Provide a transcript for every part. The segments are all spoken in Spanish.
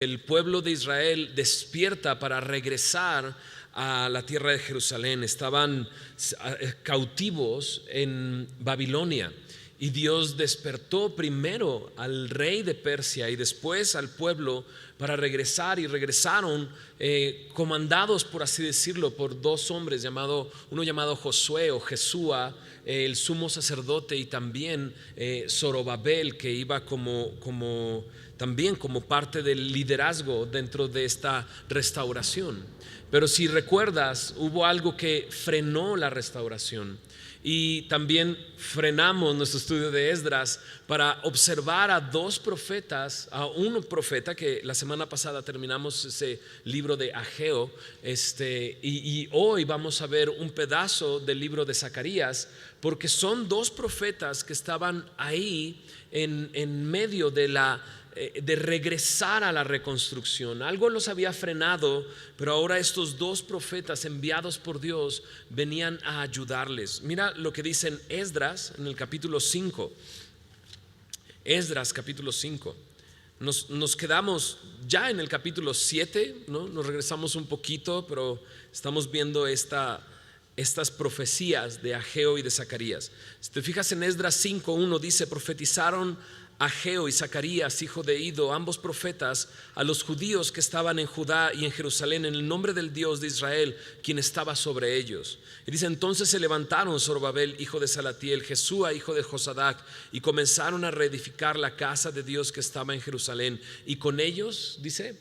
el pueblo de Israel despierta para regresar a la tierra de Jerusalén. Estaban cautivos en Babilonia y Dios despertó primero al rey de Persia y después al pueblo para regresar, y regresaron comandados, por así decirlo, por dos hombres, uno llamado Josué o Jesúa, el sumo sacerdote, y también Zorobabel, que iba también como parte del liderazgo dentro de esta restauración. Pero si recuerdas, hubo algo que frenó la restauración, y también frenamos nuestro estudio de Esdras para observar a dos profetas, a un profeta que la semana pasada terminamos ese libro de Ageo, y hoy vamos a ver un pedazo del libro de Zacarías, porque son dos profetas que estaban ahí en medio de regresar a la reconstrucción. Algo los había frenado, pero ahora estos dos profetas enviados por Dios venían a ayudarles. Mira lo que dice en Esdras en el capítulo 5. Esdras capítulo 5. Nos quedamos ya en el capítulo 7, ¿no? Nos regresamos un poquito, pero estamos viendo estas profecías de Ageo y de Zacarías. Si te fijas en Esdras 5:1, dice: profetizaron Ageo y Zacarías, hijo de Ido, ambos profetas, a los judíos que estaban en Judá y en Jerusalén, en el nombre del Dios de Israel, quien estaba sobre ellos. Y dice: entonces se levantaron Zorobabel, hijo de Salatiel, Jesúa, hijo de Josadac, y comenzaron a reedificar la casa de Dios que estaba en Jerusalén. Y con ellos, dice,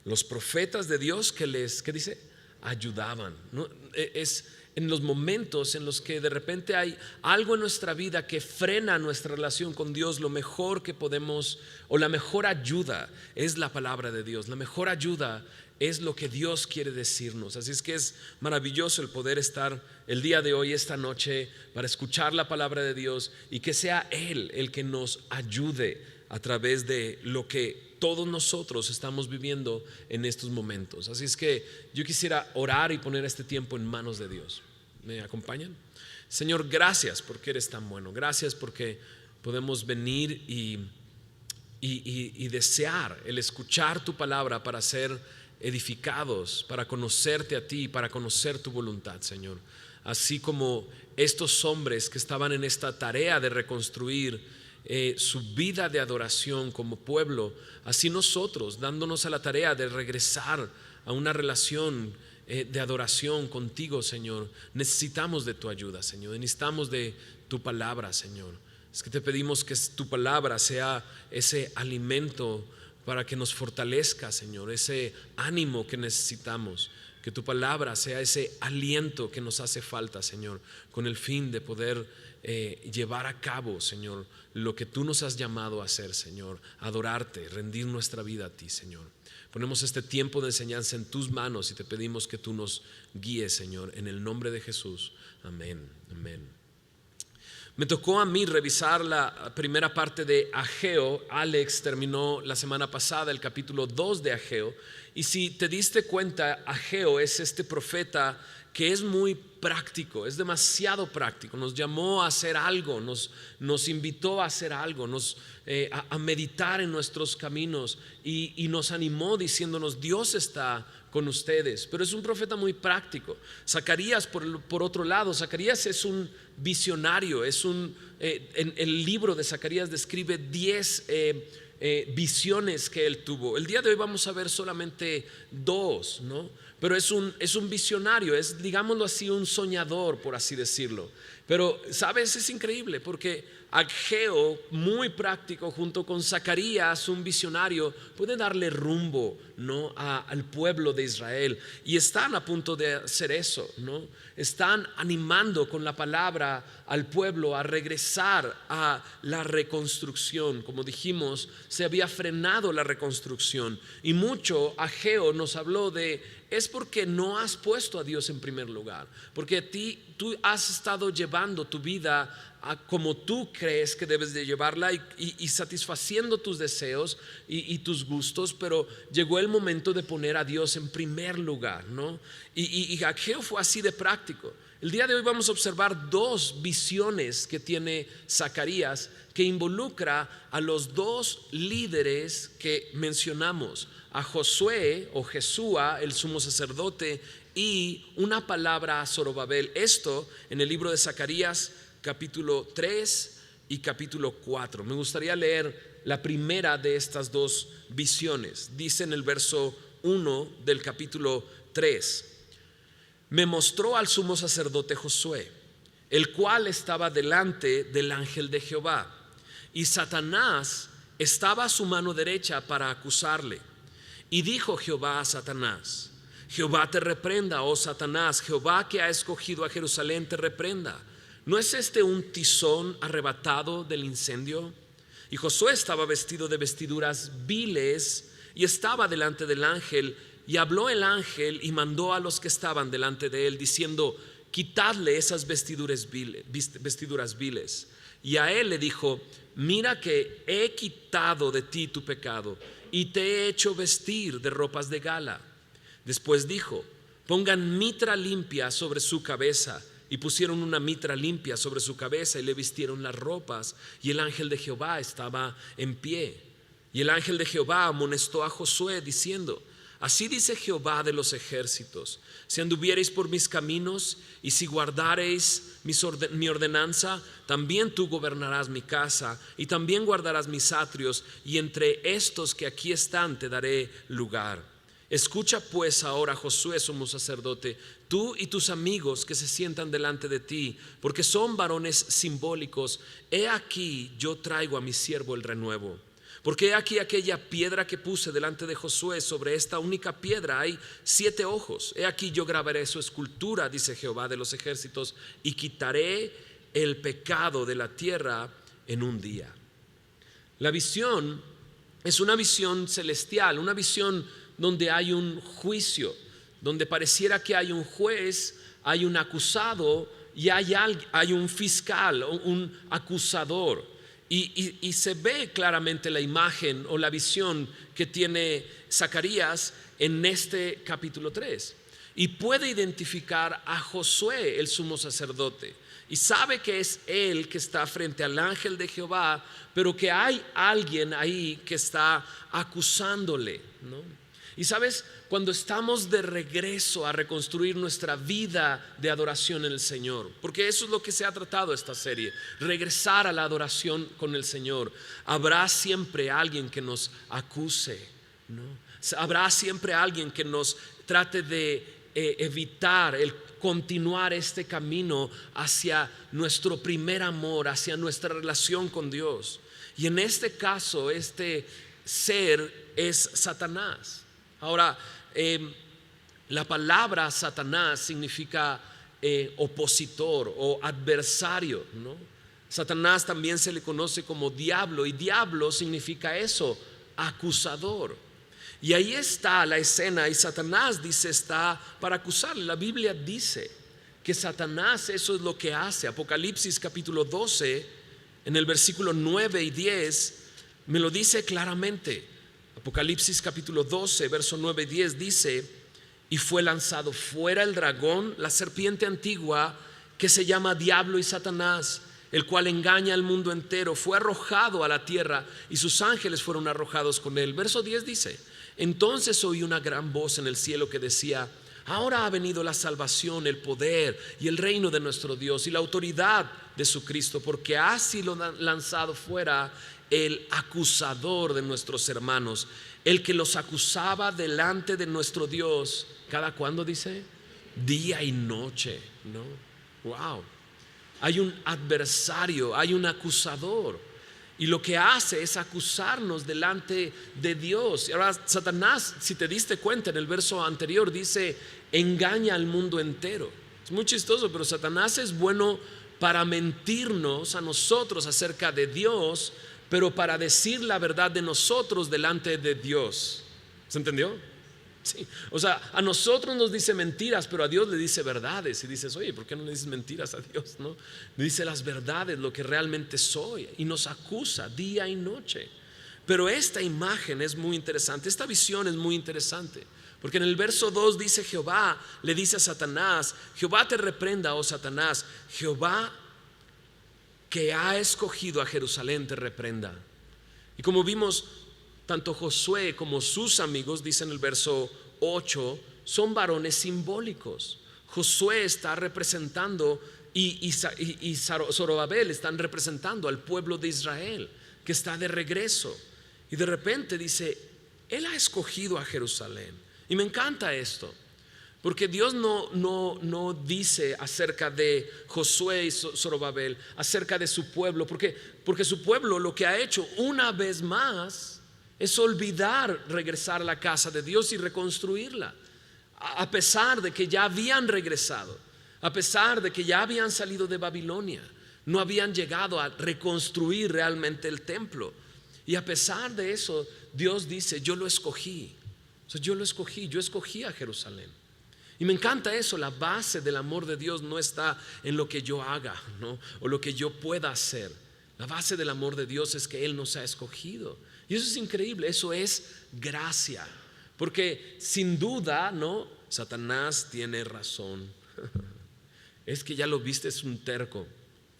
los profetas de Dios que dice, ayudaban, ¿no? Es en los momentos en los que de repente hay algo en nuestra vida que frena nuestra relación con Dios, lo mejor que podemos, o la mejor ayuda, es la palabra de Dios. La mejor ayuda es lo que Dios quiere decirnos. Así es que es maravilloso el poder estar el día de hoy, esta noche, para escuchar la palabra de Dios, y que sea Él el que nos ayude a través de lo que todos nosotros estamos viviendo en estos momentos. Así es que yo quisiera orar y poner este tiempo en manos de Dios. ¿Me acompañan? Señor, gracias porque eres tan bueno. Gracias porque podemos venir y desear el escuchar tu palabra para ser edificados, para conocerte a ti, para conocer tu voluntad, Señor. Así como estos hombres que estaban en esta tarea de reconstruir su vida de adoración como pueblo, así nosotros, dándonos a la tarea de regresar a una relación de adoración contigo, Señor, necesitamos de tu ayuda, Señor. Necesitamos de tu palabra, Señor. Es que te pedimos que tu palabra sea ese alimento para que nos fortalezca, Señor, ese ánimo que necesitamos. Que tu palabra sea ese aliento que nos hace falta, Señor, con el fin de poder llevar a cabo, Señor, lo que tú nos has llamado a hacer, Señor. Adorarte, rendir nuestra vida a ti, Señor. Ponemos este tiempo de enseñanza en tus manos y te pedimos que tú nos guíes, Señor, en el nombre de Jesús. Amén, amén. Me tocó a mí revisar la primera parte de Ageo. Alex terminó la semana pasada el capítulo 2 de Ageo. Y si te diste cuenta, Ageo es este profeta que es muy práctico, es demasiado práctico. Nos llamó a hacer algo, nos invitó a hacer algo, a meditar en nuestros caminos, y nos animó diciéndonos: Dios está con ustedes. Pero es un profeta muy práctico. Zacarías, por otro lado, Zacarías es un visionario. En el libro de Zacarías describe 10 visiones que él tuvo. El día de hoy vamos a ver solamente 2, ¿no? Pero es un visionario, es, digámoslo así, un soñador, por así decirlo. Pero, ¿sabes? Es increíble porque Ageo, muy práctico, junto con Zacarías, un visionario, puede darle rumbo, ¿no?, al pueblo de Israel. Y están a punto de hacer eso, ¿no? Están animando con la palabra al pueblo a regresar a la reconstrucción. Como dijimos, se había frenado la reconstrucción. Y mucho Ageo nos habló es porque no has puesto a Dios en primer lugar, porque tú has estado llevando tu vida como tú crees que debes de llevarla, y satisfaciendo tus deseos y tus gustos, pero llegó el momento de poner a Dios en primer lugar, ¿no? Y Ageo fue así de práctico. El día de hoy vamos a observar dos visiones que tiene Zacarías, que involucra a los dos líderes que mencionamos, a Josué o Jesúa, el sumo sacerdote, y una palabra a Zorobabel. Esto en el libro de Zacarías capítulo 3 y capítulo 4. Me gustaría leer la primera de estas dos visiones. Dice en el verso 1 del capítulo 3: me mostró al sumo sacerdote Josué, el cual estaba delante del ángel de Jehová, y Satanás estaba a su mano derecha para acusarle. Y dijo Jehová a Satanás: Jehová te reprenda, oh Satanás, Jehová que ha escogido a Jerusalén te reprenda. ¿No es este un tizón arrebatado del incendio? Y Josué estaba vestido de vestiduras viles y estaba delante del ángel. Y habló el ángel y mandó a los que estaban delante de él, diciendo: quitadle esas vestiduras viles. Y a él le dijo: mira que he quitado de ti tu pecado y te he hecho vestir de ropas de gala. Después dijo: pongan mitra limpia sobre su cabeza. Y pusieron una mitra limpia sobre su cabeza y le vistieron las ropas. Y el ángel de Jehová estaba en pie. Y el ángel de Jehová amonestó a Josué diciendo: así dice Jehová de los ejércitos: si anduviereis por mis caminos y si guardareis mi ordenanza, también tú gobernarás mi casa y también guardarás mis atrios, y entre estos que aquí están te daré lugar. Escucha pues ahora, Josué sumo sacerdote, tú y tus amigos que se sientan delante de ti, porque son varones simbólicos. He aquí yo traigo a mi siervo el renuevo. Porque he aquí aquella piedra que puse delante de Josué, sobre esta única piedra hay 7 ojos. He aquí yo grabaré su escultura, dice Jehová de los ejércitos, y quitaré el pecado de la tierra en un día. La visión es una visión celestial, una visión donde hay un juicio, donde pareciera que hay un juez, hay un acusado y hay un fiscal, un acusador. Y se ve claramente la imagen o la visión que tiene Zacarías en este capítulo 3. Y puede identificar a Josué, el sumo sacerdote. Y sabe que es él que está frente al ángel de Jehová, pero que hay alguien ahí que está acusándole, ¿no? Y sabes, cuando estamos de regreso a reconstruir nuestra vida de adoración en el Señor, porque eso es lo que se ha tratado esta serie, regresar a la adoración con el Señor, habrá siempre alguien que nos acuse, ¿no? Habrá siempre alguien que nos trate de evitar el continuar este camino hacia nuestro primer amor, hacia nuestra relación con Dios. Y en este caso, este ser es Satanás. Ahora, la palabra Satanás significa opositor o adversario, ¿no? Satanás también se le conoce como diablo, y diablo significa eso, acusador. Y ahí está la escena, y Satanás dice está para acusarle. La Biblia dice que Satanás eso es lo que hace. Apocalipsis capítulo 12, en el versículo 9 y 10, me lo dice claramente. Apocalipsis capítulo 12, verso 9 y 10 dice: y fue lanzado fuera el dragón, la serpiente antigua, que se llama Diablo y Satanás, el cual engaña al mundo entero. Fue arrojado a la tierra y sus ángeles fueron arrojados con él. Verso 10 dice: entonces oí una gran voz en el cielo que decía: ahora ha venido la salvación, el poder y el reino de nuestro Dios y la autoridad de su Cristo, porque ha sido lanzado fuera el acusador de nuestros hermanos, el que los acusaba delante de nuestro Dios. ¿Cada cuándo dice? Día y noche, ¿no? Wow. Hay un adversario, hay un acusador, y lo que hace es acusarnos delante de Dios. Y ahora Satanás, si te diste cuenta en el verso anterior, dice engaña al mundo entero. Es muy chistoso, pero Satanás es bueno para mentirnos a nosotros acerca de Dios, pero para decir la verdad de nosotros delante de Dios. ¿Se entendió? Sí. O sea, a nosotros nos dice mentiras, pero a Dios le dice verdades. Y dices: oye, ¿por qué no le dices mentiras a Dios? ¿No? Le dice las verdades, lo que realmente soy, y nos acusa día y noche. Pero esta imagen es muy interesante, esta visión es muy interesante, Porque en el verso 2 dice Jehová, le dice a Satanás, Jehová te reprenda, oh Satanás, Jehová que ha escogido a Jerusalén te reprenda. Y como vimos, tanto Josué como sus amigos, dice en el verso 8, son varones simbólicos. Josué está representando y Zorobabel están representando al pueblo de Israel que está de regreso. Y de repente dice, Él ha escogido a Jerusalén. Y me encanta esto, porque Dios no dice acerca de Josué y Zorobabel, acerca de su pueblo, porque su pueblo lo que ha hecho una vez más es olvidar regresar a la casa de Dios y reconstruirla, a pesar de que ya habían regresado, a pesar de que ya habían salido de Babilonia, no habían llegado a reconstruir realmente el templo. Y a pesar de eso, Dios dice, yo lo escogí. O sea, yo escogí a Jerusalén. Y me encanta eso, la base del amor de Dios no está en lo que yo haga, ¿no? O lo que yo pueda hacer. La base del amor de Dios es que Él nos ha escogido. Y eso es increíble, eso es gracia. Porque sin duda, ¿no? Satanás tiene razón. Es que ya lo viste, es un terco.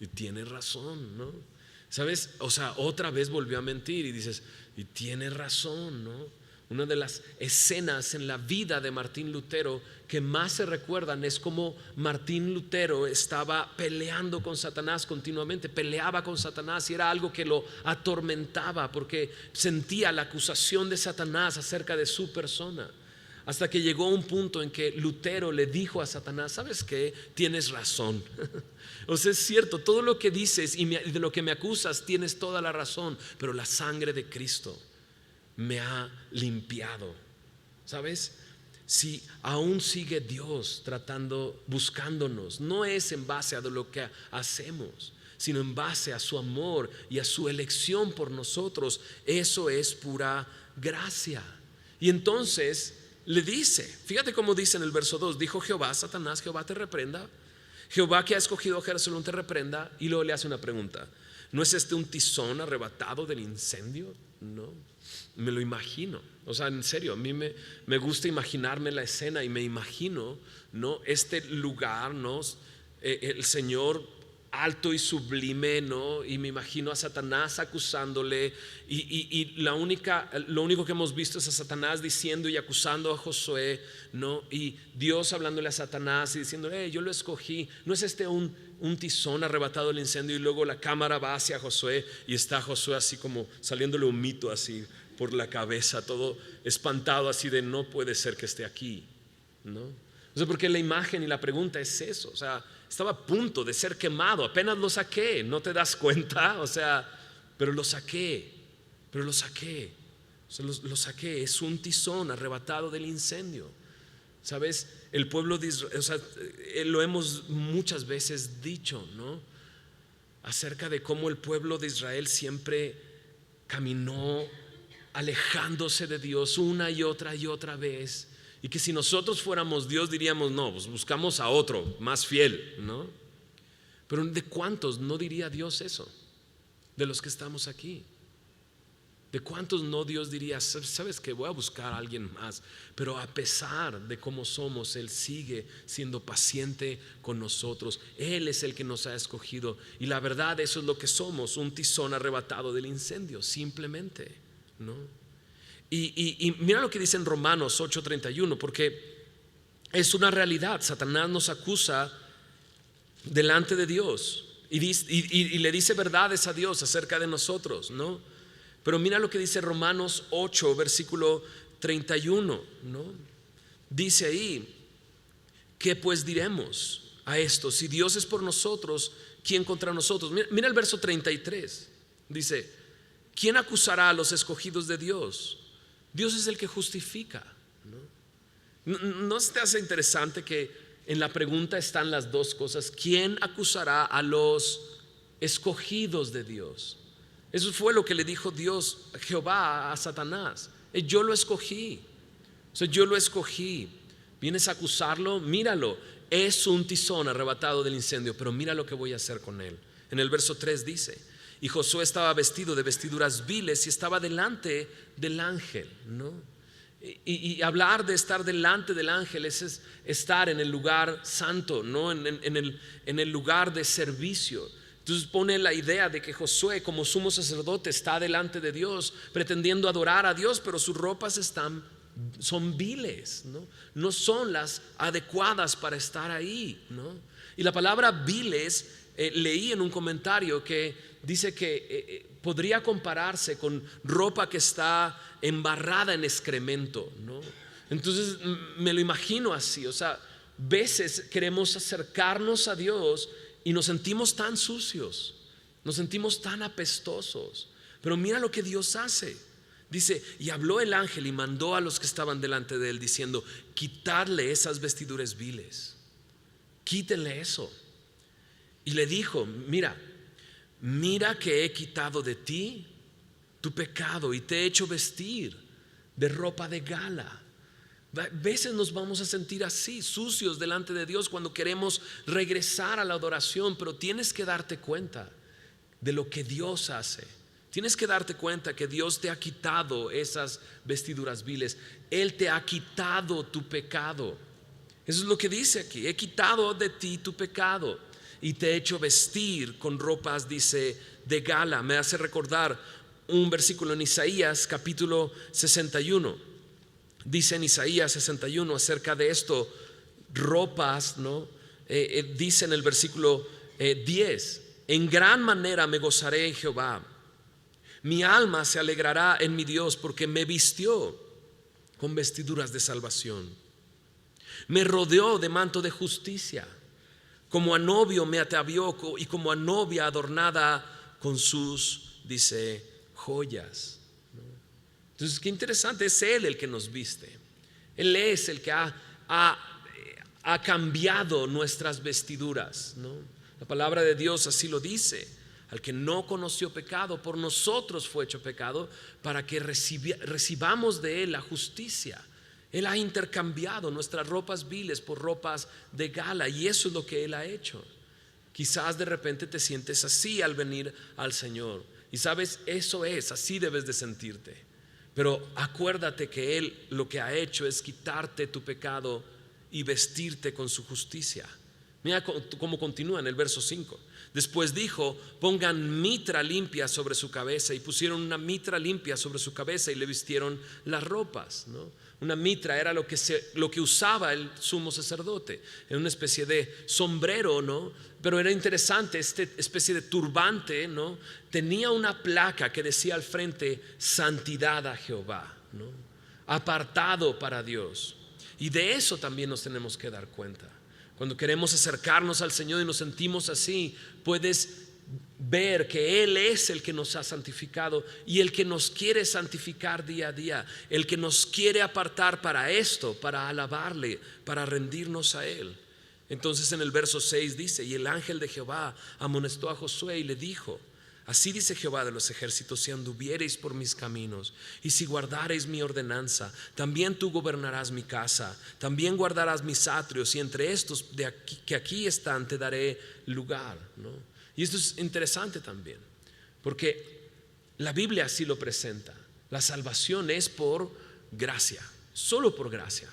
Y tiene razón, ¿no? ¿Sabes? O sea, otra vez volvió a mentir y dices, y tiene razón, ¿no? Una de las escenas en la vida de Martín Lutero que más se recuerdan es como Martín Lutero estaba peleando con Satanás continuamente, peleaba con Satanás y era algo que lo atormentaba porque sentía la acusación de Satanás acerca de su persona. Hasta que llegó un punto en que Lutero le dijo a Satanás, ¿sabes qué? Tienes razón. O sea, es cierto, todo lo que dices y de lo que me acusas tienes toda la razón, pero la sangre de Cristo me ha limpiado. ¿Sabes? Si aún sigue Dios buscándonos, no es en base a lo que hacemos, sino en base a su amor y a su elección por nosotros. Eso es pura gracia. Y entonces le dice, fíjate cómo dice en el verso 2, dijo Jehová, Satanás, Jehová te reprenda, Jehová que ha escogido a Jerusalén te reprenda. Y luego le hace una pregunta, ¿no es este un tizón arrebatado del incendio? No, me lo imagino. O sea, en serio, a mí me gusta imaginarme la escena y me imagino, ¿no? Este lugar, ¿no? El Señor alto y sublime, ¿no? Y me imagino a Satanás acusándole y lo único que hemos visto es a Satanás diciendo y acusando a Josué, ¿no? Y Dios hablándole a Satanás y diciéndole, yo lo escogí. ¿No es este un tizón arrebatado del incendio? Y luego la cámara va hacia Josué y está Josué así como saliéndole un mito así por la cabeza, todo espantado así de no puede ser que esté aquí, ¿no? O sea, porque la imagen y la pregunta es eso. O sea, estaba a punto de ser quemado, apenas lo saqué, ¿no te das cuenta? O sea, pero lo saqué. O sea, lo saqué, es un tizón arrebatado del incendio. ¿Sabes? El pueblo de Israel, o sea, lo hemos muchas veces dicho, ¿no? Acerca de cómo el pueblo de Israel siempre caminó alejándose de Dios una y otra vez. Y que si nosotros fuéramos Dios diríamos, no, pues buscamos a otro más fiel, ¿no? Pero ¿de cuántos no diría Dios eso? De los que estamos aquí. ¿De cuántos no Dios diría, sabes que voy a buscar a alguien más? Pero a pesar de cómo somos, Él sigue siendo paciente con nosotros. Él es el que nos ha escogido. Y la verdad, eso es lo que somos, un tizón arrebatado del incendio, simplemente, ¿no? Y mira lo que dice en Romanos 8:31, porque es una realidad. Satanás nos acusa delante de Dios y le dice verdades a Dios acerca de nosotros, ¿no? Pero mira lo que dice Romanos 8, versículo 31, ¿no? Dice ahí, ¿qué pues diremos a esto? Si Dios es por nosotros, ¿quién contra nosotros? Mira el verso 33, dice, ¿quién acusará a los escogidos de Dios? Dios es el que justifica, ¿no? ¿No te hace interesante que en la pregunta están las dos cosas? ¿Quién acusará a los escogidos de Dios? Eso fue lo que le dijo Dios, Jehová, a Satanás. Yo lo escogí. O sea, yo lo escogí. ¿Vienes a acusarlo? Míralo. Es un tizón arrebatado del incendio, pero mira lo que voy a hacer con él. En el verso 3 dice, y Josué estaba vestido de vestiduras viles y estaba delante del ángel, ¿no? Y hablar de estar delante del ángel es estar en el lugar santo, ¿no? En el lugar de servicio. Entonces pone la idea de que Josué, como sumo sacerdote, está delante de Dios pretendiendo adorar a Dios, pero sus ropas son viles, no son las adecuadas para estar ahí, ¿no? Y la palabra viles, leí en un comentario que dice que podría compararse con ropa que está embarrada en excremento, ¿no? Entonces me lo imagino así, o sea, veces queremos acercarnos a Dios y nos sentimos tan sucios, nos sentimos tan apestosos, pero mira lo que Dios hace. Dice, y habló el ángel y mandó a los que estaban delante de él diciendo, quitadle esas vestiduras viles, quítenle eso. Y le dijo, mira que he quitado de ti tu pecado y te he hecho vestir de ropa de gala. A veces nos vamos a sentir así, sucios delante de Dios cuando queremos regresar a la adoración, pero tienes que darte cuenta de lo que Dios hace. Tienes que darte cuenta que Dios te ha quitado esas vestiduras viles. Él te ha quitado tu pecado. Eso es lo que dice aquí. He quitado de ti tu pecado y te he hecho vestir con ropas, dice, de gala. Me hace recordar un versículo en Isaías capítulo 61. Dice en Isaías 61 acerca de esto, ropas, ¿no? Dice en el versículo 10, en gran manera me gozaré en Jehová. Mi alma se alegrará en mi Dios porque me vistió con vestiduras de salvación. Me rodeó de manto de justicia. Como a novio me atavió y como a novia adornada con sus, dice, joyas. Entonces, qué interesante, es Él el que nos viste. Él es el que ha cambiado nuestras vestiduras, ¿no? La palabra de Dios así lo dice. Al que no conoció pecado, por nosotros fue hecho pecado, para que recibamos de Él la justicia. Él ha intercambiado nuestras ropas viles por ropas de gala, y eso es lo que Él ha hecho. Quizás de repente te sientes así al venir al Señor, y sabes, eso es, así debes de sentirte. Pero acuérdate que Él lo que ha hecho es quitarte tu pecado y vestirte con su justicia. Mira cómo continúa en el verso 5. Después dijo, pongan mitra limpia sobre su cabeza, y pusieron una mitra limpia sobre su cabeza y le vistieron las ropas, ¿no? Una mitra era lo que usaba el sumo sacerdote, era una especie de sombrero, ¿no? Pero era interesante, esta especie de turbante, ¿no? Tenía una placa que decía al frente, santidad a Jehová, ¿no? Apartado para Dios. Y de eso también nos tenemos que dar cuenta. Cuando queremos acercarnos al Señor y nos sentimos así, puedes ver que Él es el que nos ha santificado y el que nos quiere santificar día a día, el que nos quiere apartar para esto, para alabarle, para rendirnos a Él. Entonces en el verso 6 dice, y el ángel de Jehová amonestó a Josué y le dijo, así dice Jehová de los ejércitos, si anduviereis por mis caminos y si guardareis mi ordenanza, también tú gobernarás mi casa, también guardarás mis atrios, y entre estos que aquí están te daré lugar, ¿no? Y esto es interesante también, porque la Biblia así lo presenta. La salvación es por gracia, solo por gracia.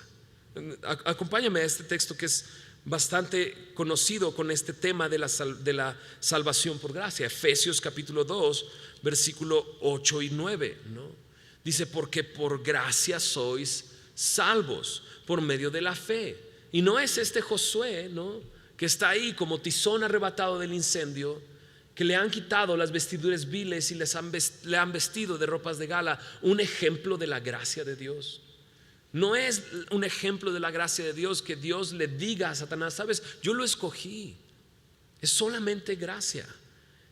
Acompáñame a este texto que es bastante conocido con este tema de la salvación por gracia. Efesios capítulo 2 versículo 8 y 9, ¿no? Dice, porque por gracia sois salvos por medio de la fe. Y no es este Josué, ¿no?, que está ahí como tizón arrebatado del incendio, que le han quitado las vestiduras viles y le han vestido de ropas de gala, un ejemplo de la gracia de Dios. No es un ejemplo de la gracia de Dios que Dios le diga a Satanás, sabes, yo lo escogí. Es solamente gracia.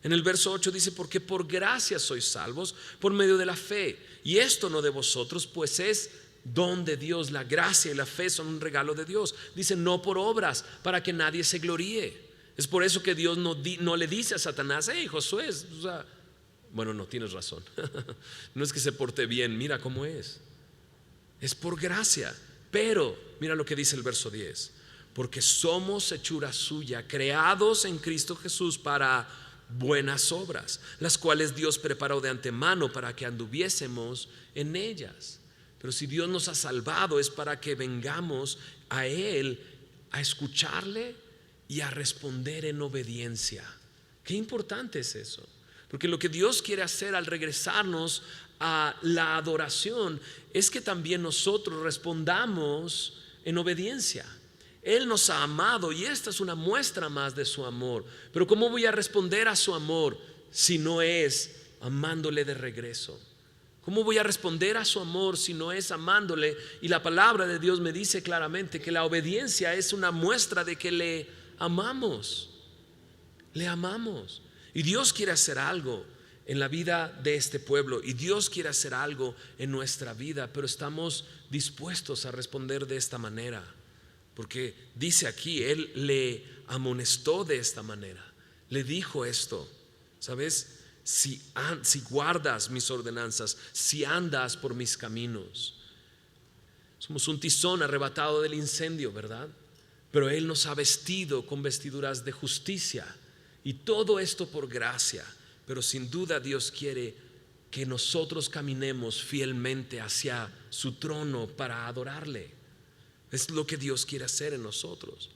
En el verso 8 dice, porque por gracia sois salvos por medio de la fe, y esto no de vosotros, pues es don de Dios. La gracia y la fe son un regalo de Dios. Dice, no por obras, para que nadie se gloríe. Es por eso que Dios no le dice a Satanás, hey Josué, o sea, bueno, no, tienes razón. No es que se porte bien, mira cómo es por gracia. Pero mira lo que dice el verso 10, porque somos hechura suya, creados en Cristo Jesús para buenas obras, las cuales Dios preparó de antemano para que anduviésemos en ellas. Pero si Dios nos ha salvado es para que vengamos a Él, a escucharle y a responder en obediencia. Qué importante es eso. Porque lo que Dios quiere hacer al regresarnos a la adoración es que también nosotros respondamos en obediencia. Él nos ha amado y esta es una muestra más de su amor. Pero ¿cómo voy a responder a su amor si no es amándole de regreso? ¿Cómo voy a responder a su amor si no es amándole? Y la palabra de Dios me dice claramente que la obediencia es una muestra de que le amamos. Le amamos. Y Dios quiere hacer algo en la vida de este pueblo y Dios quiere hacer algo en nuestra vida, pero estamos dispuestos a responder de esta manera, porque dice aquí, Él le amonestó de esta manera, le dijo esto: ¿sabes? Si guardas mis ordenanzas, si andas por mis caminos. Somos un tizón arrebatado del incendio, ¿verdad? Pero Él nos ha vestido con vestiduras de justicia, y todo esto por gracia. Pero sin duda Dios quiere que nosotros caminemos fielmente hacia su trono para adorarle. Es lo que Dios quiere hacer en nosotros.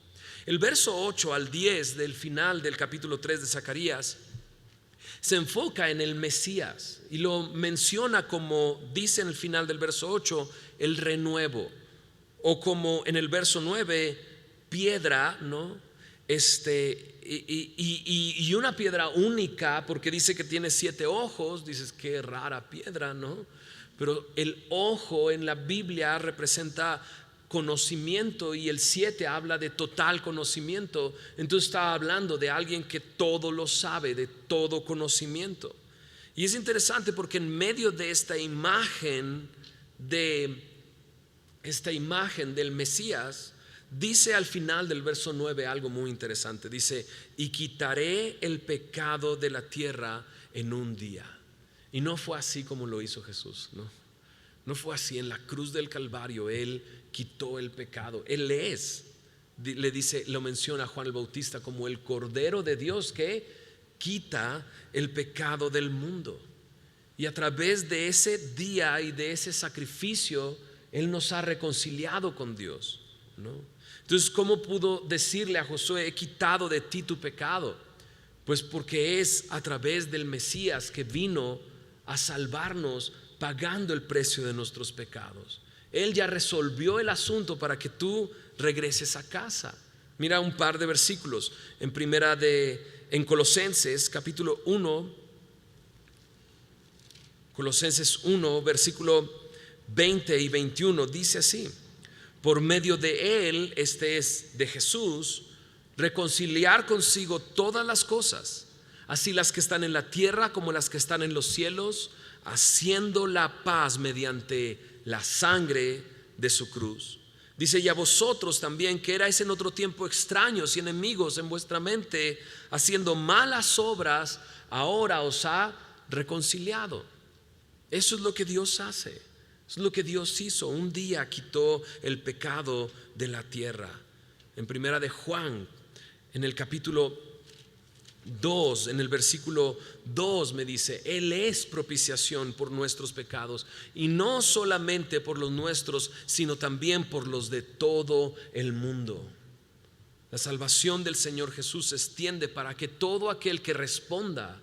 El verso 8 al 10 del final del capítulo 3 de Zacarías se enfoca en el Mesías y lo menciona como dice en el final del verso 8, el renuevo, o como en el verso 9, piedra, ¿no? Y una piedra única, porque dice que tiene 7 ojos. Dices, qué rara piedra, ¿no? Pero el ojo en la Biblia representa conocimiento y el 7 habla de total conocimiento. Entonces está hablando de alguien que todo lo sabe, de todo conocimiento. Y es interesante porque en medio de esta imagen del Mesías, dice al final del verso 9 algo muy interesante. Dice: y quitaré el pecado de la tierra en un día. Y no fue así como lo hizo Jesús, no fue así. En la cruz del Calvario Él quitó el pecado. Él es, le dice, lo menciona Juan el Bautista como el Cordero de Dios que quita el pecado del mundo. Y a través de ese día y de ese sacrificio Él nos ha reconciliado con Dios, ¿no? Entonces, ¿cómo pudo decirle a Josué: he quitado de ti tu pecado? Pues porque es a través del Mesías que vino a salvarnos, pagando el precio de nuestros pecados. Él ya resolvió el asunto para que tú regreses a casa. Mira un par de versículos en Colosenses capítulo 1, Colosenses 1, versículo 20 y 21, dice así: por medio de Él, este es de Jesús, reconciliar consigo todas las cosas, así las que están en la tierra como las que están en los cielos, haciendo la paz mediante la sangre de su cruz. Dice: y a vosotros también, que erais en otro tiempo extraños y enemigos en vuestra mente, haciendo malas obras, ahora os ha reconciliado. Eso es lo que Dios hace. Eso es lo que Dios hizo. Un día quitó el pecado de la tierra. En primera de Juan, en el capítulo 2, en el versículo 2 me dice: Él es propiciación por nuestros pecados, y no solamente por los nuestros, sino también por los de todo el mundo. La salvación del Señor Jesús se extiende para que todo aquel que responda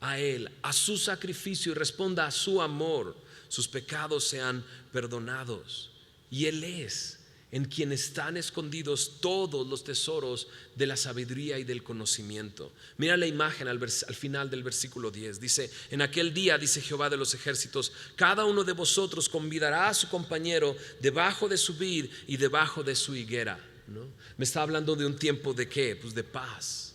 a Él, a su sacrificio, y responda a su amor, sus pecados sean perdonados. Y Él es en quien están escondidos todos los tesoros de la sabiduría y del conocimiento. Mira la imagen al final del versículo 10. Dice: en aquel día, dice Jehová de los ejércitos, cada uno de vosotros convidará a su compañero debajo de su vid y debajo de su higuera, ¿no? Me está hablando de un tiempo de ¿qué? Pues de paz.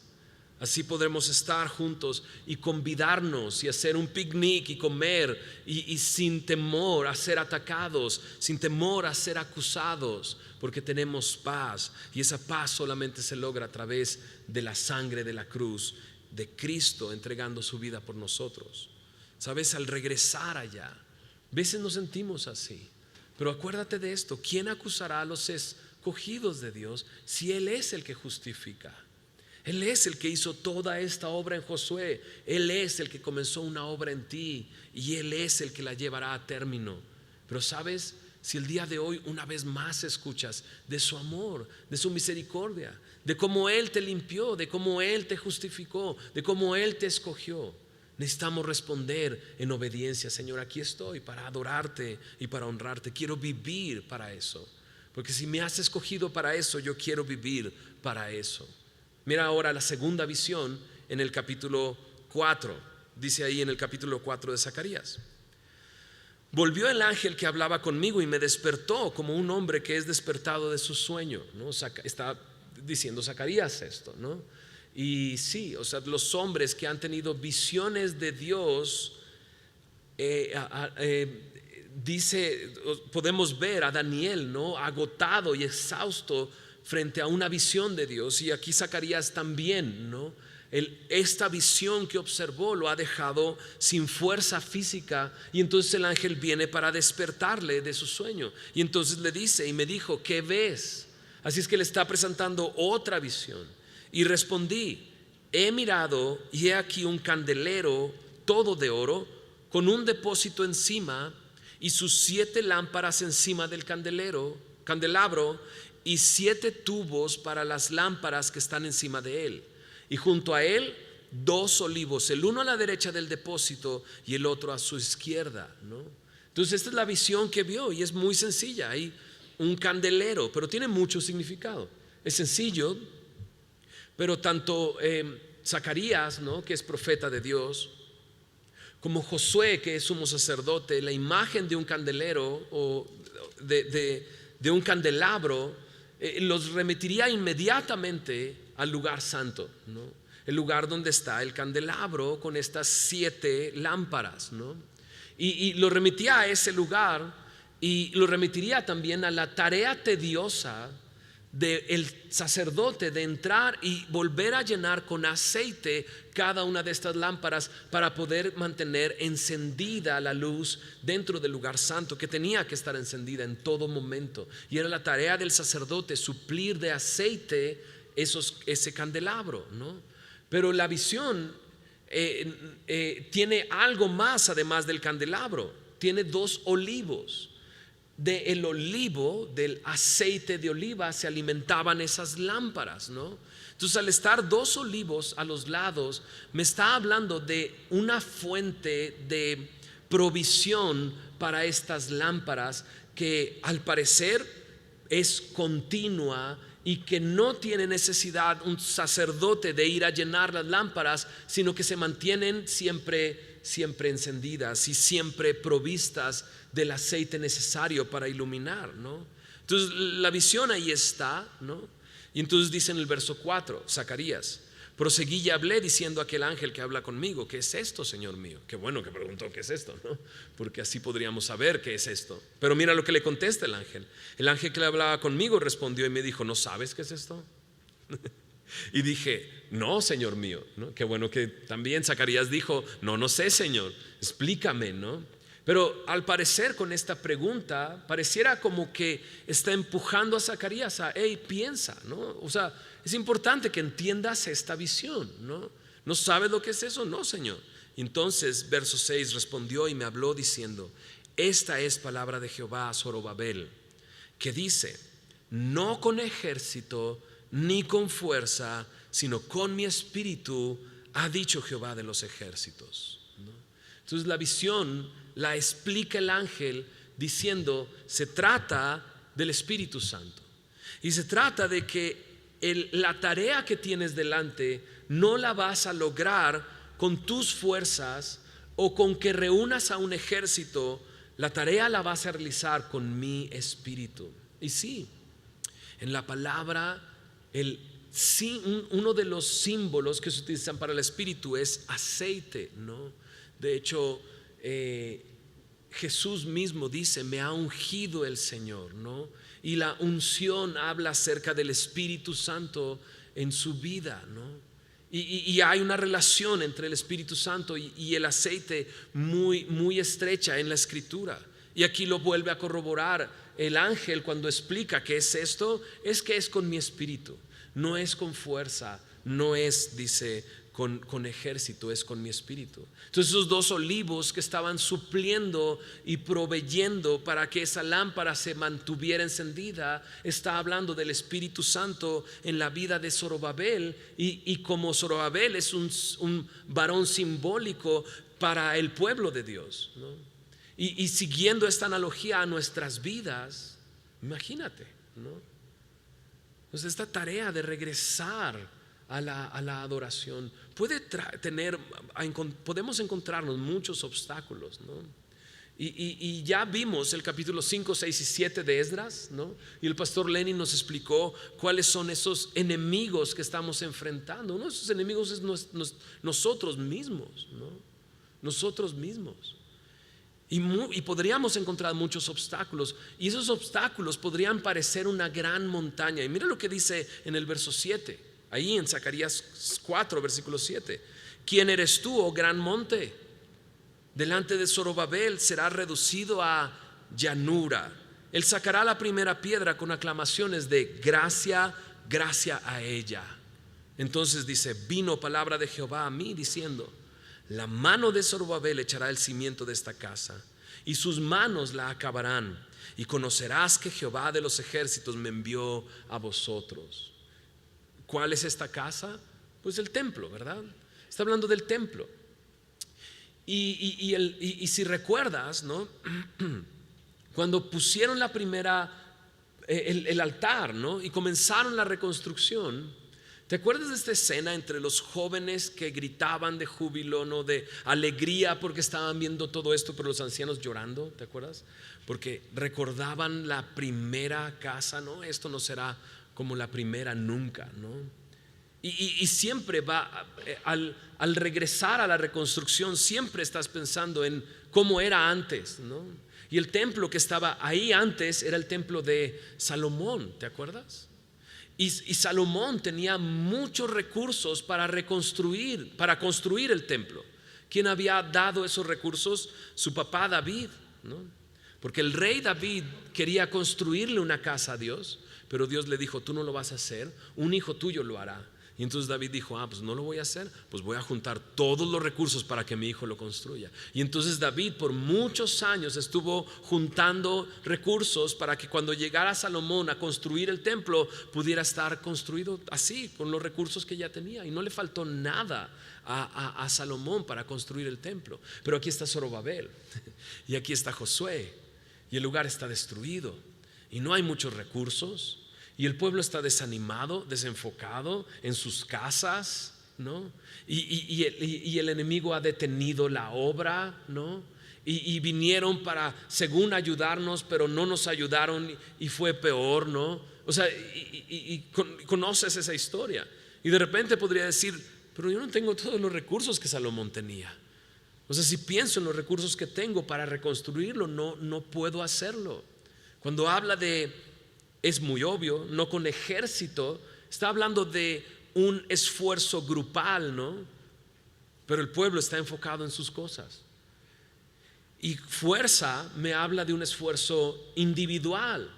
Así podremos estar juntos y convidarnos y hacer un picnic y comer y sin temor a ser atacados, sin temor a ser acusados, porque tenemos paz. Y esa paz solamente se logra a través de la sangre de la cruz, de Cristo entregando su vida por nosotros. Sabes, al regresar allá, a veces nos sentimos así, pero acuérdate de esto: ¿quién acusará a los escogidos de Dios si Él es el que justifica? Él es el que hizo toda esta obra en Josué. Él es el que comenzó una obra en ti y Él es el que la llevará a término. Pero sabes, si el día de hoy una vez más escuchas de su amor, de su misericordia, de cómo Él te limpió, de cómo Él te justificó, de cómo Él te escogió, necesitamos responder en obediencia. Señor, aquí estoy para adorarte y para honrarte. Quiero vivir para eso, porque si me has escogido para eso, yo quiero vivir para eso. Mira ahora la segunda visión en el capítulo 4. Dice ahí en el capítulo 4 de Zacarías: volvió el ángel que hablaba conmigo y me despertó como un hombre que es despertado de su sueño, ¿no? Está diciendo Zacarías esto, ¿no? Y sí, o sea, los hombres que han tenido visiones de Dios, dice, podemos ver a Daniel, ¿no? Agotado y exhausto frente a una visión de Dios. Y aquí Zacarías también, ¿no? Esta visión que observó lo ha dejado sin fuerza física, y entonces el ángel viene para despertarle de su sueño. Y entonces le dice y me dijo: ¿qué ves? Así es que le está presentando otra visión. Y respondí: he mirado y he aquí un candelero todo de oro, con un depósito encima y sus 7 lámparas encima del candelabro, y 7 tubos para las lámparas que están encima de él. Y junto a él 2 olivos, el uno a la derecha del depósito y el otro a su izquierda, ¿no? Entonces esta es la visión que vio, y es muy sencilla. Hay un candelero, pero tiene mucho significado. Es sencillo, pero tanto Zacarías, ¿no?, que es profeta de Dios, como Josué, que es sumo sacerdote, la imagen de un candelero o de un candelabro los remitiría inmediatamente al lugar santo, ¿no? El lugar donde está el candelabro con estas 7 lámparas, ¿no? Y lo remitía a ese lugar, y lo remitiría también a la tarea tediosa del sacerdote de entrar y volver a llenar con aceite cada una de estas lámparas para poder mantener encendida la luz dentro del lugar santo, que tenía que estar encendida en todo momento. Y era la tarea del sacerdote suplir de aceite ese candelabro, ¿no? Pero la visión tiene algo más además del candelabro. Tiene 2 olivos. Del olivo, del aceite de oliva, se alimentaban esas lámparas, ¿no? Entonces, al estar 2 olivos a los lados, me está hablando de una fuente de provisión para estas lámparas, que al parecer es continua y que no tiene necesidad un sacerdote de ir a llenar las lámparas, sino que se mantienen siempre encendidas y siempre provistas del aceite necesario para iluminar, ¿no? Entonces la visión ahí está, ¿no? Y entonces dice en el verso 4, Zacarías: proseguí y hablé diciendo a aquel ángel que habla conmigo: ¿qué es esto, Señor mío? Qué bueno que preguntó qué es esto, ¿no? Porque así podríamos saber qué es esto. Pero mira lo que le contesta el ángel. El ángel que le hablaba conmigo respondió y me dijo: ¿no sabes qué es esto? Y dije: no, Señor mío, ¿no? Qué bueno que también Zacarías dijo: no sé, Señor, explícame, ¿no? Pero al parecer, con esta pregunta pareciera como que está empujando a Zacarías a: hey, piensa, ¿no? O sea, es importante que entiendas esta visión, ¿no? ¿No sabes lo que es eso? No, Señor. Entonces, verso 6, respondió y me habló diciendo: esta es palabra de Jehová a Zorobabel, que dice: no con ejército ni con fuerza, sino con mi espíritu, ha dicho Jehová de los ejércitos, ¿no? Entonces la visión la explica el ángel diciendo: se trata del Espíritu Santo, y se trata de que la tarea que tienes delante no la vas a lograr con tus fuerzas o con que reúnas a un ejército. La tarea la vas a realizar con mi espíritu. Y sí, en la palabra uno de los símbolos que se utilizan para el espíritu es aceite, ¿no? De hecho, Jesús mismo dice: me ha ungido el Señor, ¿no? Y la unción habla acerca del Espíritu Santo en su vida, ¿no? Y hay una relación entre el Espíritu Santo y el aceite muy, muy estrecha en la Escritura. Y aquí lo vuelve a corroborar el ángel cuando explica qué es esto. Es que es con mi espíritu, no es con fuerza, no es, dice, con ejército, es con mi espíritu. Entonces esos dos olivos que estaban supliendo y proveyendo para que esa lámpara se mantuviera encendida, está hablando del Espíritu Santo en la vida de Zorobabel, y como Zorobabel es un varón simbólico para el pueblo de Dios, ¿no? Y siguiendo esta analogía a nuestras vidas, imagínate, ¿no? Pues esta tarea de regresar a la adoración podemos encontrarnos muchos obstáculos, ¿no? Y ya vimos el capítulo 5, 6 y 7 de Esdras, ¿no? Y el pastor Lenny nos explicó cuáles son esos enemigos que estamos enfrentando. Uno de esos enemigos es nosotros mismos, ¿no? Nosotros mismos. Y podríamos encontrar muchos obstáculos, y esos obstáculos podrían parecer una gran montaña. Y mira lo que dice en el verso 7, ahí en Zacarías 4, versículo 7. ¿Quién eres tú, oh gran monte? Delante de Zorobabel será reducido a llanura. Él sacará la primera piedra con aclamaciones de gracia, gracia a ella. Entonces dice: vino palabra de Jehová a mí diciendo: la mano de Zorobabel echará el cimiento de esta casa, y sus manos la acabarán, y conocerás que Jehová de los ejércitos me envió a vosotros. ¿Cuál es esta casa? Pues el templo, ¿verdad? Está hablando del templo. Y si recuerdas, ¿no? Cuando pusieron la primera, el altar, ¿no? Y comenzaron la reconstrucción, ¿te acuerdas de esta escena entre los jóvenes que gritaban de júbilo, no, de alegría porque estaban viendo todo esto, pero los ancianos llorando? ¿Te acuerdas? Porque recordaban la primera casa, ¿no? Esto no será como la primera nunca, ¿no? Y siempre al regresar a la reconstrucción, siempre estás pensando en cómo era antes, ¿no? Y el templo que estaba ahí antes era el templo de Salomón, ¿te acuerdas? Y Salomón tenía muchos recursos para construir el templo. ¿Quién había dado esos recursos? Su papá David, ¿no? Porque el rey David quería construirle una casa a Dios, pero Dios le dijo: tú no lo vas a hacer, un hijo tuyo lo hará. Y entonces David dijo: pues no lo voy a hacer, pues voy a juntar todos los recursos para que mi hijo lo construya. Y entonces David por muchos años estuvo juntando recursos para que cuando llegara Salomón a construir el templo pudiera estar construido así, con los recursos que ya tenía. Y no le faltó nada a Salomón para construir el templo. Pero aquí está Zorobabel y aquí está Josué, y el lugar está destruido y no hay muchos recursos. Y el pueblo está desanimado, desenfocado en sus casas, ¿no? Y el enemigo ha detenido la obra, ¿no? Y vinieron para, según ayudarnos, pero no nos ayudaron y fue peor, ¿no? O sea, conoces esa historia. Y de repente podría decir: pero yo no tengo todos los recursos que Salomón tenía. O sea, si pienso en los recursos que tengo para reconstruirlo, no puedo hacerlo. Cuando habla de, es muy obvio, no con ejército, está hablando de un esfuerzo grupal, ¿no? Pero el pueblo está enfocado en sus cosas. Y fuerza me habla de un esfuerzo individual.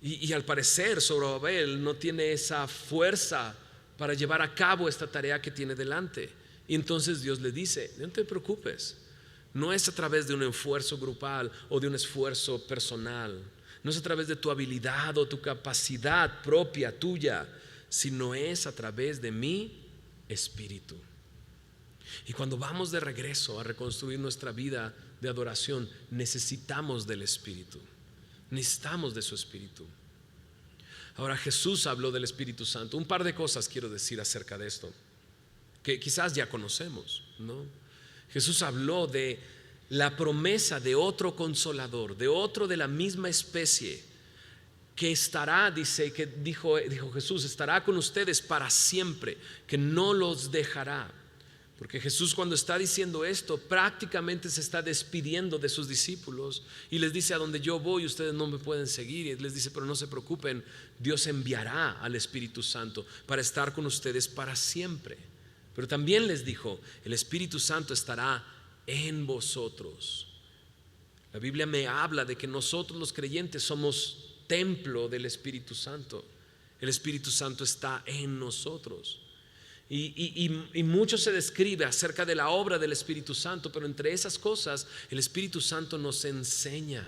Y al parecer Zorobabel no tiene esa fuerza para llevar a cabo esta tarea que tiene delante. Y entonces Dios le dice: no te preocupes, no es a través de un esfuerzo grupal o de un esfuerzo personal, no es a través de tu habilidad o tu capacidad propia tuya, sino es a través de mi espíritu. Y cuando vamos de regreso a reconstruir nuestra vida de adoración, necesitamos del Espíritu, necesitamos de su Espíritu. Ahora, Jesús habló del Espíritu Santo. Un par de cosas quiero decir acerca de esto que quizás ya conocemos, ¿no? Jesús habló de la promesa de otro consolador, de otro de la misma especie, que estará, dijo Jesús, estará con ustedes para siempre, que no los dejará. Porque Jesús, cuando está diciendo esto, prácticamente se está despidiendo de sus discípulos y les dice: a donde yo voy ustedes no me pueden seguir. Y les dice: pero no se preocupen, Dios enviará al Espíritu Santo para estar con ustedes para siempre. Pero también les dijo: el Espíritu Santo estará en vosotros. La Biblia me habla de que nosotros los creyentes somos templo del Espíritu Santo. El Espíritu Santo está en nosotros. Y mucho se describe acerca de la obra del Espíritu Santo, pero entre esas cosas el Espíritu Santo nos enseña.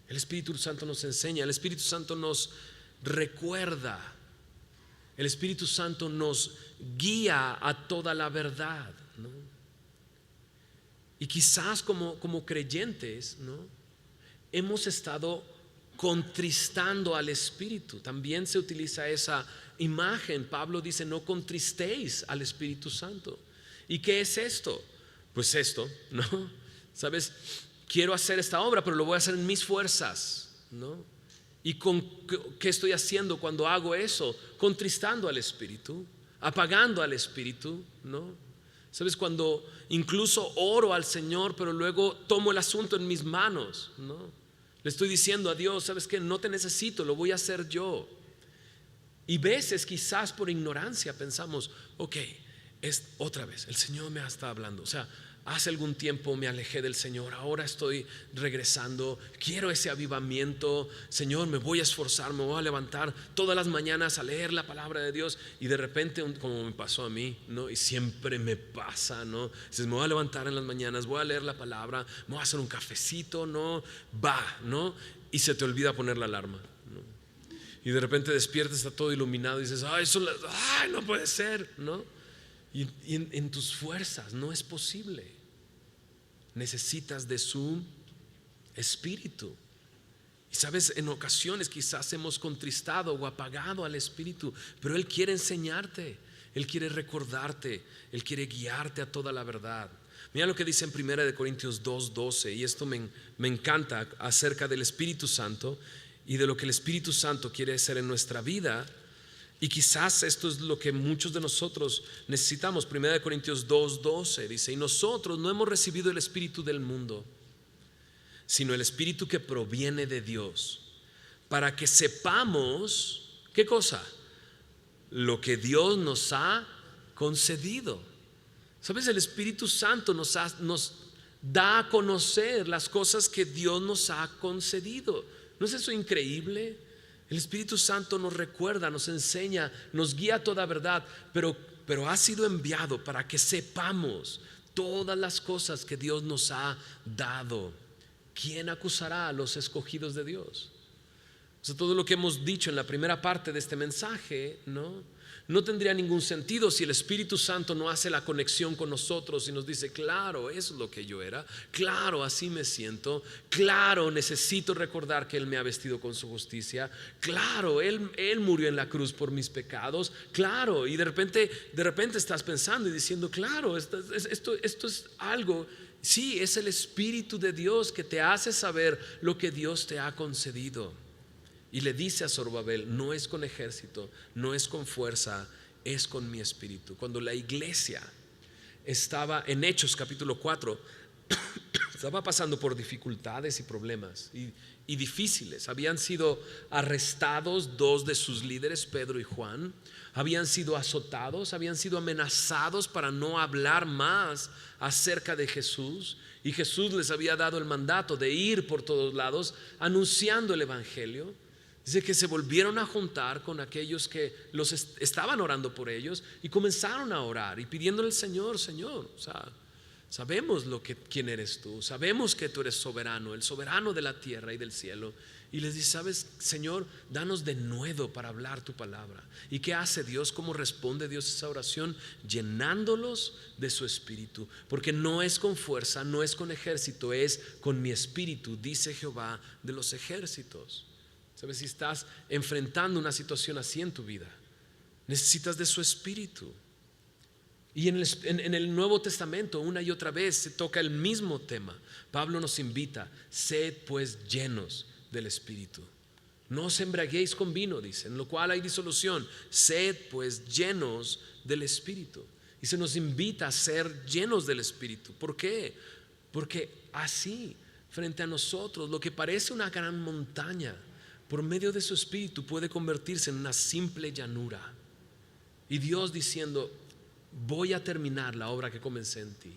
El Espíritu Santo nos enseña, el Espíritu Santo nos recuerda, el Espíritu Santo nos guía a toda la verdad, ¿no? Y quizás como creyentes, ¿no?, hemos estado contristando al Espíritu. También se utiliza esa imagen. Pablo dice: no contristéis al Espíritu Santo. ¿Y qué es esto? Pues esto, ¿no? ¿Sabes? Quiero hacer esta obra, pero lo voy a hacer en mis fuerzas, ¿no? ¿Y qué estoy haciendo cuando hago eso? Contristando al Espíritu, apagando al Espíritu, ¿no? ¿Sabes? Cuando incluso oro al Señor, pero luego tomo el asunto en mis manos, ¿no? Le estoy diciendo a Dios: ¿sabes qué? No te necesito, lo voy a hacer yo. Y veces quizás por ignorancia pensamos: ok, es otra vez, el Señor me está hablando. O sea, hace algún tiempo me alejé del Señor, ahora estoy regresando, quiero ese avivamiento. Señor, me voy a esforzar, me voy a levantar todas las mañanas a leer la palabra de Dios. Y de repente, como me pasó a mí, ¿no? Y siempre me pasa, ¿no? Dices: me voy a levantar en las mañanas, voy a leer la palabra, me voy a hacer un cafecito, ¿no? ¿No? Y se te olvida poner la alarma, ¿no? Y de repente despiertas, está todo iluminado y dices: ay, no puede ser, ¿no? Y en tus fuerzas no es posible. Necesitas de su Espíritu. Y sabes, en ocasiones quizás hemos contristado o apagado al Espíritu, pero Él quiere enseñarte, Él quiere recordarte, Él quiere guiarte a toda la verdad. Mira lo que dice en 1 Corintios 2:12, y esto me encanta acerca del Espíritu Santo y de lo que el Espíritu Santo quiere hacer en nuestra vida. Y quizás esto es lo que muchos de nosotros necesitamos. 1 Corintios 2:12 dice: y nosotros no hemos recibido el espíritu del mundo, sino el Espíritu que proviene de Dios, para que sepamos, ¿qué cosa? Lo que Dios nos ha concedido. ¿Sabes? El Espíritu Santo nos da a conocer las cosas que Dios nos ha concedido. ¿No es eso increíble? El Espíritu Santo nos recuerda, nos enseña, nos guía a toda verdad, pero ha sido enviado para que sepamos todas las cosas que Dios nos ha dado. ¿Quién acusará a los escogidos de Dios? O sea, todo lo que hemos dicho en la primera parte de este mensaje, no tendría ningún sentido si el Espíritu Santo no hace la conexión con nosotros y nos dice: claro, eso es lo que yo era, claro, así me siento, claro, necesito recordar que Él me ha vestido con su justicia, claro, Él murió en la cruz por mis pecados, claro. Y de repente estás pensando y diciendo: claro, esto es algo. Sí, es el Espíritu de Dios que te hace saber lo que Dios te ha concedido. Y le dice a Zorobabel: no es con ejército, no es con fuerza, es con mi espíritu. Cuando la iglesia estaba en Hechos capítulo 4, estaba pasando por dificultades y problemas y difíciles. Habían sido arrestados dos de sus líderes, Pedro y Juan. Habían sido azotados, habían sido amenazados para no hablar más acerca de Jesús. Y Jesús les había dado el mandato de ir por todos lados anunciando el evangelio. Dice que se volvieron a juntar con aquellos que los estaban orando por ellos y comenzaron a orar y pidiéndole al Señor: Señor, o sea, sabemos quién eres tú, sabemos que tú eres soberano, el soberano de la tierra y del cielo. Y les dice: sabes, Señor, danos de nuevo para hablar tu palabra. ¿Y qué hace Dios? ¿Cómo responde Dios a esa oración? Llenándolos de su espíritu, porque no es con fuerza, no es con ejército, es con mi espíritu, dice Jehová de los ejércitos. ¿Sabes? Si estás enfrentando una situación así en tu vida, necesitas de su espíritu. Y en el Nuevo Testamento una y otra vez se toca el mismo tema. Pablo nos invita: sed pues llenos del Espíritu. No os embriaguéis con vino, dice, en lo cual hay disolución. Sed pues llenos del Espíritu. Y se nos invita a ser llenos del Espíritu. ¿Por qué? Porque así, frente a nosotros, lo que parece una gran montaña, por medio de su Espíritu puede convertirse en una simple llanura. Y Dios diciendo: voy a terminar la obra que comencé en ti.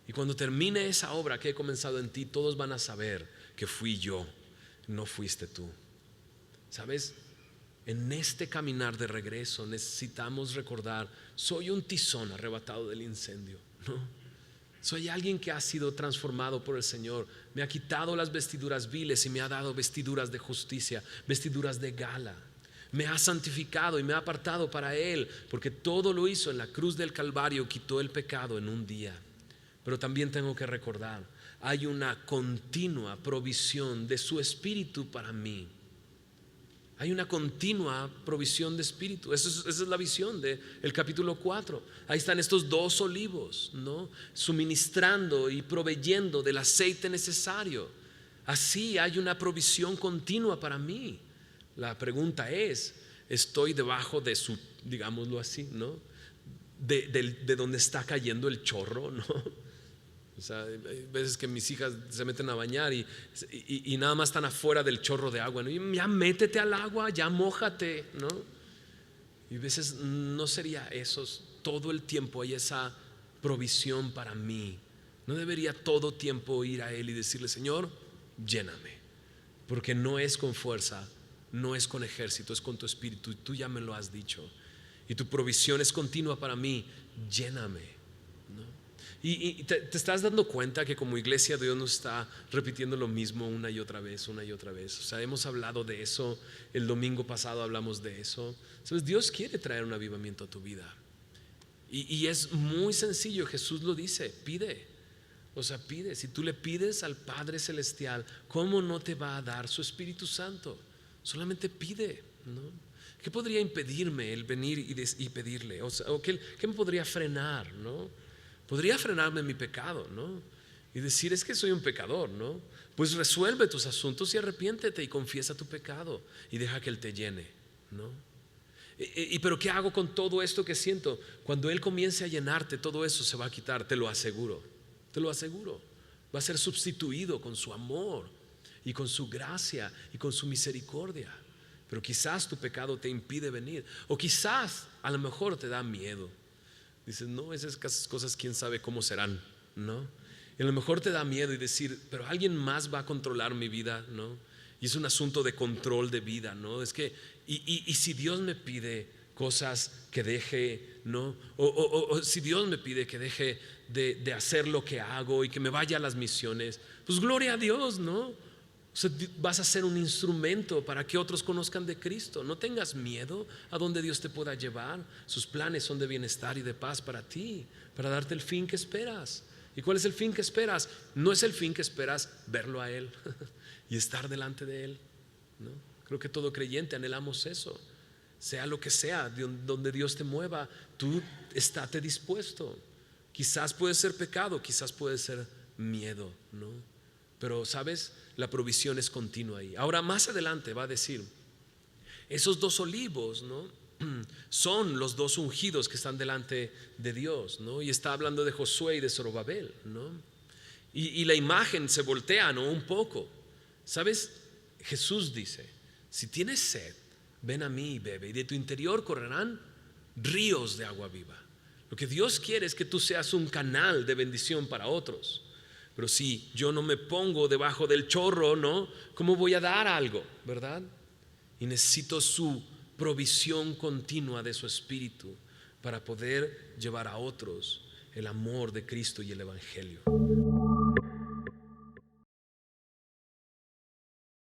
Y cuando termine esa obra que he comenzado en ti, todos van a saber que fui yo, no fuiste tú. ¿Sabes? en este caminar de regreso necesitamos recordar: soy un tizón arrebatado del incendio, ¿no? Soy alguien que ha sido transformado por el Señor. Me ha quitado las vestiduras viles y me ha dado vestiduras de justicia, vestiduras de gala. Me ha santificado y me ha apartado para Él, porque todo lo hizo en la cruz del Calvario, quitó el pecado en un día. Pero también tengo que recordar: hay una continua provisión de su Espíritu para mí. Hay una continua provisión de Espíritu. Esa es la visión del capítulo 4. Ahí están estos dos olivos, ¿no? Suministrando y proveyendo del aceite necesario. Así hay una provisión continua para mí. La pregunta es: ¿estoy debajo de su, digámoslo así, ¿no? De donde está cayendo el chorro, ¿no? O sea, hay veces que mis hijas se meten a bañar y nada más están afuera del chorro de agua, ¿no? Y ya métete al agua, ya mójate, ¿no? Y a veces no sería eso. Todo el tiempo hay esa provisión para mí. No debería todo tiempo ir a Él y decirle: Señor, lléname, porque no es con fuerza, no es con ejército, es con tu Espíritu, y tú ya me lo has dicho, y tu provisión es continua para mí. Lléname. Y te estás dando cuenta que como iglesia Dios nos está repitiendo lo mismo una y otra vez, una y otra vez. O sea, hemos hablado de eso, el domingo pasado hablamos de eso. Entonces, Dios quiere traer un avivamiento a tu vida. Y es muy sencillo, Jesús lo dice: pide. O sea, pide. Si tú le pides al Padre Celestial, ¿cómo no te va a dar su Espíritu Santo? Solamente pide, ¿no? ¿Qué podría impedirme el venir y pedirle? O sea, ¿qué me podría frenar, no? Podría frenarme mi pecado, ¿no? Y decir: es que soy un pecador, ¿no? Pues resuelve tus asuntos y arrepiéntete y confiesa tu pecado y deja que Él te llene, ¿no? Pero ¿qué hago con todo esto que siento? Cuando Él comience a llenarte, todo eso se va a quitar, te lo aseguro. Te lo aseguro. Va a ser sustituido con su amor y con su gracia y con su misericordia. Pero quizás tu pecado te impide venir, o quizás a lo mejor te da miedo. Dices: no, esas cosas quién sabe cómo serán, ¿no? Y a lo mejor te da miedo y decir: pero alguien más va a controlar mi vida, ¿no? Y es un asunto de control de vida, ¿no? Es que, y si Dios me pide cosas que deje, ¿no? O si Dios me pide que deje de hacer lo que hago y que me vaya a las misiones, pues gloria a Dios, ¿no? O sea, vas a ser un instrumento para que otros conozcan de Cristo. No tengas miedo a donde Dios te pueda llevar. Sus planes son de bienestar y de paz para ti, para darte el fin que esperas. ¿Y cuál es el fin que esperas? No es el fin que esperas verlo a Él y estar delante de Él, ¿no? Creo que todo creyente anhelamos eso. Sea lo que sea, donde Dios te mueva, tú estate dispuesto. Quizás puede ser pecado, quizás puede ser miedo, ¿no? Pero sabes, la provisión es continua ahí. Ahora más adelante va a decir: esos dos olivos, ¿no? Son los dos ungidos que están delante de Dios, ¿no? Y está hablando de Josué y de Zorobabel, ¿no? Y la imagen se voltea, ¿no? Un poco. ¿Sabes? Jesús dice: si tienes sed, ven a mí y bebe, y de tu interior correrán ríos de agua viva. Lo que Dios quiere es que tú seas un canal de bendición para otros. Pero si yo no me pongo debajo del chorro, ¿no? ¿Cómo voy a dar algo, verdad? Y necesito su provisión continua de su Espíritu para poder llevar a otros el amor de Cristo y el Evangelio.